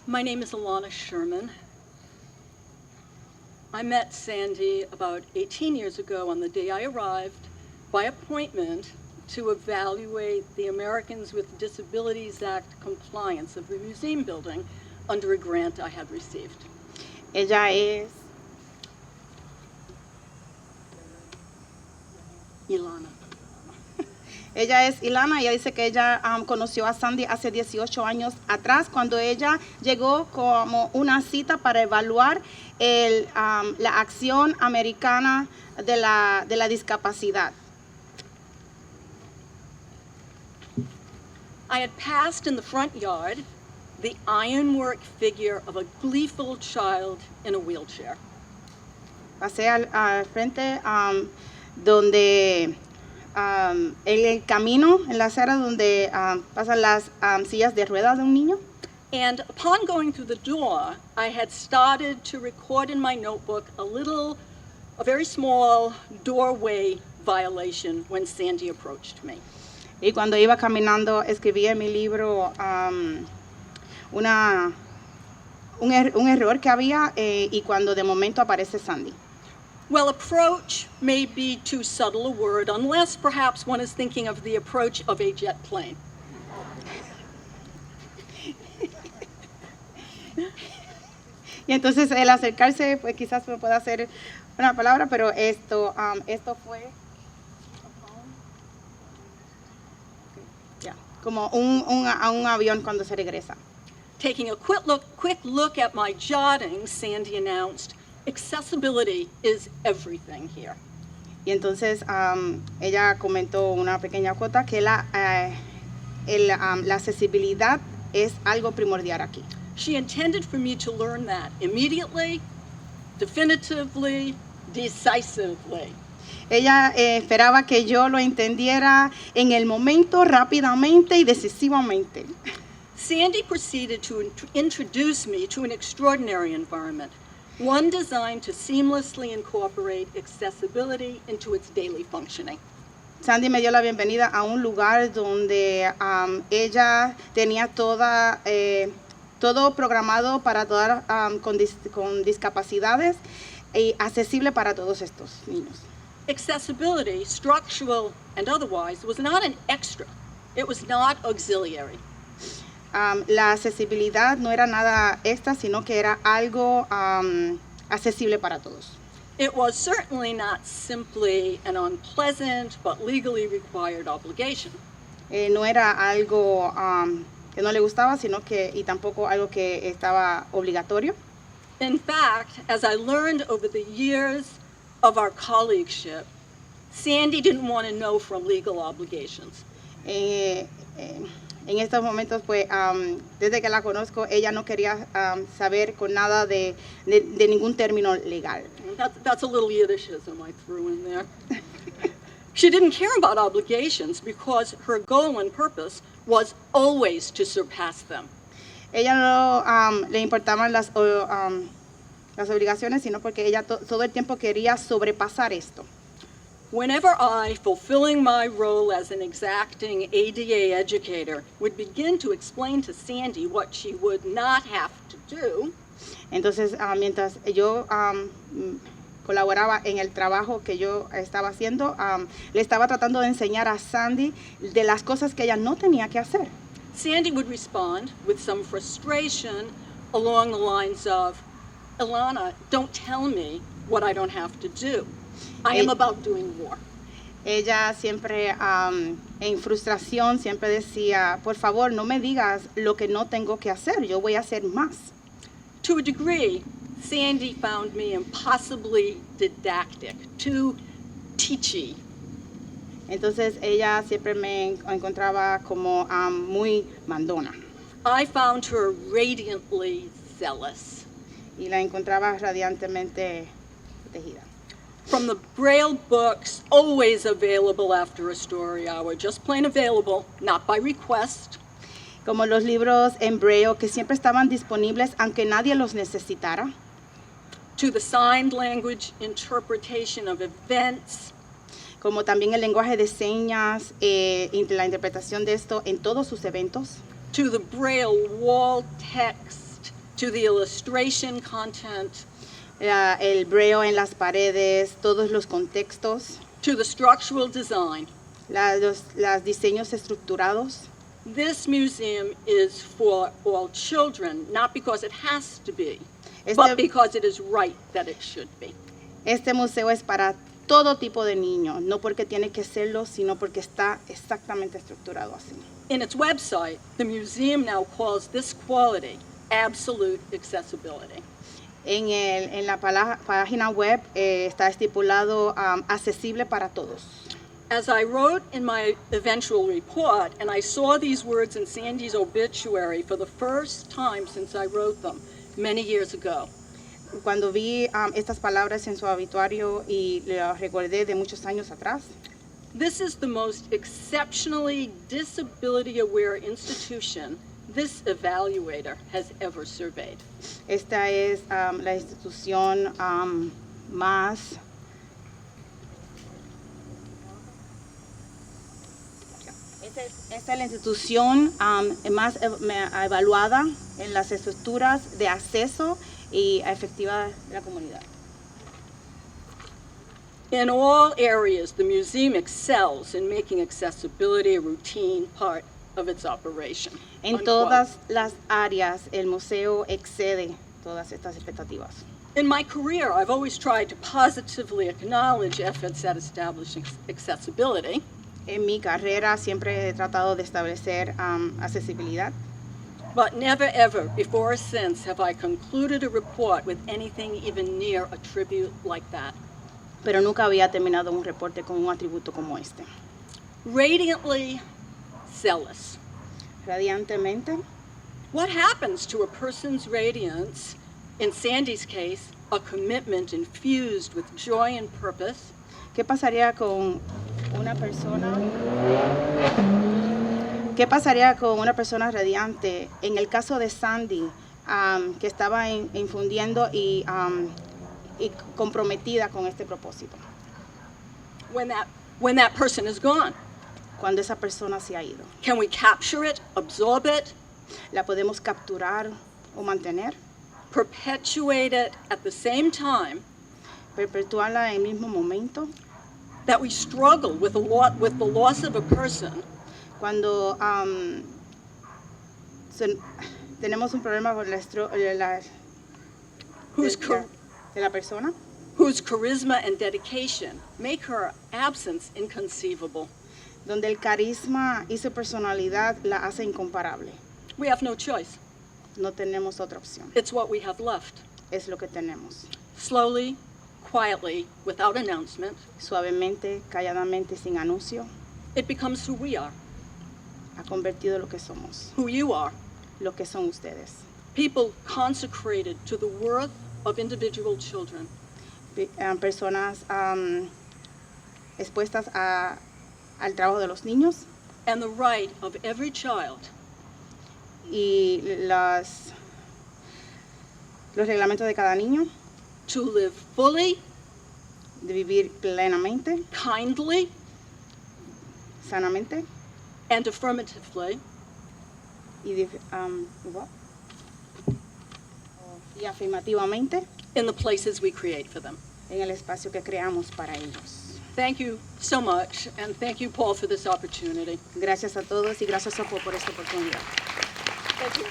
My name is Elana Sherman. I met Sandy about 18 years ago on the day I arrived by appointment to evaluate the Americans with Disabilities Act compliance of the museum building under a grant I had received. Ella es Elana. Ella es Elana. Ella dice que ella conoció a Sandy hace 18 años atrás cuando ella llegó como una cita para evaluar la acción americana de la discapacidad. I had passed in the front yard the ironwork figure of a gleeful child in a wheelchair. Pasé al frente donde en el camino, en la acera donde pasan las sillas de ruedas de un niño. And upon going through the door, I had started to record in my notebook a very small doorway violation when Sandy approached me. Y cuando iba caminando, escribí en mi libro un error que había y cuando de momento aparece Sandy. Well, approach may be too subtle a word, unless perhaps one is thinking of the approach of a jet plane. Y entonces el acercarse, pues quizás me pueda hacer una palabra, pero esto fue como un avión cuando se regresa. Taking a quick look at my jotting, Sandy announced, accessibility is everything here. Y entonces ella comentó una pequeña cuota que la accesibilidad es algo primordial aquí. She intended for me to learn that immediately, definitively, decisively. Ella esperaba que yo lo entendiera en el momento, rápidamente y decisivamente. Sandy proceeded to introduce me to an extraordinary environment, one designed to seamlessly incorporate accessibility into its daily functioning. Sandy me dio la bienvenida a un lugar donde ella tenía todo programado para todas con discapacidades y accesible para todos estos niños. Accessibility, structural and otherwise, was not an extra. It was not auxiliary. La accesibilidad no era nada extra, sino que era algo accesible para todos. It was certainly not simply an unpleasant but legally required obligation. No era algo que no le gustaba, sino que y tampoco algo que estaba obligatorio. In fact, as I learned over the years of our colleagueship, Sandy didn't want to know from legal obligations. En estos momentos, pues, desde que la conozco, ella no quería saber con nada de ningún término legal. That's a little Yiddishism I threw in there. She didn't care about obligations because her goal and purpose was always to surpass them. Ella no le importaban las obligaciones, sino porque ella todo el tiempo quería sobrepasar esto. Whenever I, fulfilling my role as an exacting ADA educator, would begin to explain to Sandy what she would not have to do, entonces, mientras yo colaboraba en el trabajo que yo estaba haciendo, le estaba tratando de enseñar a Sandy de las cosas que ella no tenía que hacer. Sandy would respond with some frustration along the lines of, Elana, don't tell me what I don't have to do. I am about doing more. Ella siempre, en frustración, siempre decía, por favor, no me digas lo que no tengo que hacer, yo voy a hacer más. To a degree, Sandy found me impossibly didactic, too teachy. Entonces ella siempre me encontraba como muy mandona. I found her radiantly zealous. Y la encontraba radiantemente protegida. From the Braille books, always available after a story hour, just plain available, not by request. Como los libros en Braille que siempre estaban disponibles aunque nadie los necesitara. To the signed language interpretation of events. Como también el lenguaje de señas, la interpretación de esto en todos sus eventos. To the Braille wall text to the illustration content, el braille en las paredes, todos los contextos, to the structural design. los diseños estructurados. This museum is for all children, not because it has to be, Este- but because it is right that it should be. Este museo es para todo tipo de niños, no porque tiene que serlo, sino porque está exactamente estructurado así. In its website, the museum now calls this quality absolute accessibility. En la página web está estipulado accesible para todos. As I wrote in my eventual report, and I saw these words in Sandy's obituary for the first time since I wrote them many years ago, Cuando vi estas palabras en su obituario y las recordé de muchos años atrás, this is the most exceptionally disability-aware institution this evaluator has ever surveyed. esta es la institución más esta es la institución más evaluada en las estructuras de acceso y efectiva de la comunidad. In all areas, the museum excels in making accessibility a routine part of its operation. En Unquote. todas las áreas, el museo excede todas estas expectativas. In my career, I've always tried to positively acknowledge efforts at establishing accessibility, En mi carrera siempre he tratado de establecer accesibilidad, but never ever before or since have I concluded a report with anything even near a tribute like that. pero nunca había terminado un reporte con un atributo como este. Radiantly zealous. Radiantemente, What happens to a person's radiance? In Sandy's case, a commitment infused with joy and purpose, ¿qué pasaría con una persona? ¿Qué pasaría con una persona radiante? En el caso de Sandy, que estaba infundiendo y comprometida con este propósito. when that person is gone? Cuando esa persona se ha ido, Can we capture it, absorb it, ¿la podemos capturar o mantener? perpetuate it at the same time ¿Perpetuarla en el mismo momento? that we struggle with the loss of a person Cuando tenemos un problema con whose, char- de la persona, whose charisma and dedication make her absence inconceivable? donde el carisma y su personalidad la hace incomparable. We have no choice. No tenemos otra opción. It's what we have left. Es lo que tenemos. Slowly, quietly, without announcement, Suavemente, calladamente, sin anuncio, it becomes who we are, ha convertido lo que somos, who you are. lo que son ustedes. People consecrated to the worth of individual children. Personas expuestas al trabajo de los niños And the right of every child y los reglamentos de cada niño, to live fully, de vivir plenamente, kindly, sanamente and affirmatively y, y afirmativamente in the places we create for them. en el espacio que creamos para ellos. Thank you so much, and thank you, Paul, for this opportunity. Gracias a todos y gracias a Paul por esta oportunidad. Thank you.